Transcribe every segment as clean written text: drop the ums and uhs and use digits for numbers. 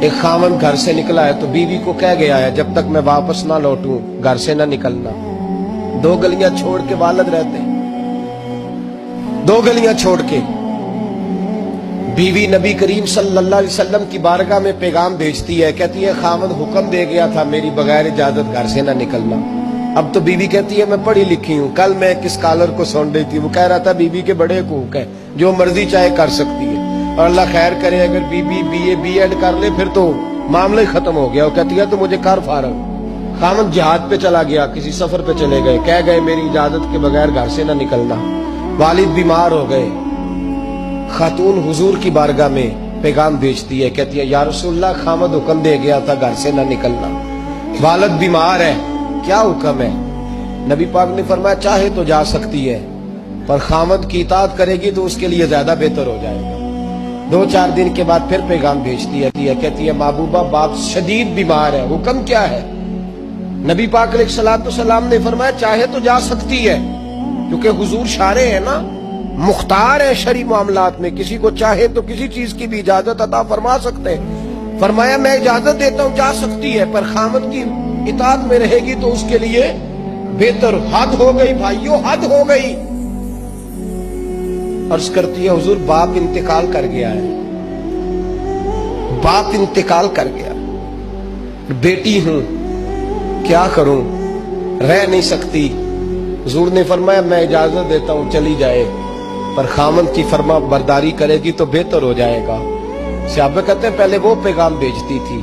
ایک خاوند گھر سے نکلا ہے تو بیوی کو کہہ گیا ہے جب تک میں واپس نہ لوٹوں گھر سے نہ نکلنا. 2 گلیاں چھوڑ کے والد رہتے ہیں. 2 گلیاں چھوڑ کے بیوی نبی کریم صلی اللہ علیہ وسلم کی بارگاہ میں پیغام بھیجتی ہے, کہتی ہے خاوند حکم دے گیا تھا میری بغیر اجازت گھر سے نہ نکلنا. اب تو بیوی کہتی ہے میں پڑھی لکھی ہوں. کل میں ایک اسکالر کو سن رہی تھی, وہ کہہ رہا تھا بیوی کے بڑے حقوق ہیں, جو مرضی چاہے کر سکتی ہے, اور اللہ خیر کرے اگر بیوی بی ایڈ کر لے پھر تو معاملہ ہی ختم ہو گیا. وہ کہتی ہے تو مجھے کر فارغ. خاوند جہاد پہ چلا گیا, کسی سفر پہ چلے گئے, کہہ گئے میری اجازت کے بغیر گھر سے نہ نکلنا. والد بیمار ہو گئے. خاتون حضور کی بارگاہ میں پیغام بھیجتی ہے, کہتی ہے یا رسول اللہ خاوند حکم دے گیا تھا گھر سے نہ نکلنا, والد بیمار ہے, کیا حکم ہے؟ نبی پاک نے فرمایا چاہے تو جا سکتی ہے, پر خاوند کی اطاعت کرے گی تو اس کے لیے زیادہ بہتر ہو جائے گا. 2-4 دن کے بعد پھر پیغام بھیجتی ہے, کہتی ہے محبوبہ باپ شدید بیمار ہے, حکم کیا ہے؟ نبی پاک علیہ الصلوۃ والسلام نے فرمایا چاہے تو جا سکتی ہے, کیونکہ حضور شارع ہے نا, مختار ہے شرعی معاملات میں, کسی کو چاہے تو کسی چیز کی بھی اجازت عطا فرما سکتے ہیں. فرمایا میں اجازت دیتا ہوں جا سکتی ہے, پر خاوند کی اطاعت میں رہے گی تو اس کے لیے بہتر. حد ہو گئی بھائیو, حد ہو گئی. عرض کرتی ہے حضور باپ انتقال کر گیا ہے, باپ انتقال کر گیا, بیٹی ہوں کیا کروں, رہ نہیں سکتی. حضور نے فرمایا میں اجازت دیتا ہوں چلی جائے, پر خاوند کی فرما برداری کرے گی تو بہتر ہو جائے گا. صحابہ کہتے ہیں پہلے وہ پیغام بھیجتی تھی,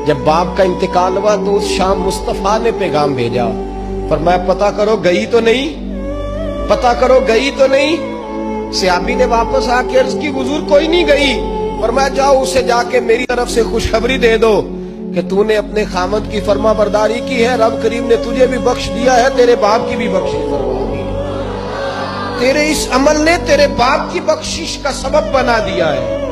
جب باپ کا انتقال ہوا تو اس شام مصطفیٰ نے پیغام بھیجا, فرمایا پتہ کرو گئی تو نہیں, پتہ کرو گئی تو نہیں. صحابی نے واپس آ کے عرض کی حضور کوئی نہیں گئی. فرمایا جاؤ اسے جا کے میری طرف سے خوشخبری دے دو کہ تو نے اپنے خاوند کی فرما برداری کی ہے, رب کریم نے تجھے بھی بخش دیا ہے, تیرے باپ کی بھی بخشش فرما دی ہے, تیرے اس عمل نے تیرے باپ کی بخشش کا سبب بنا دیا ہے.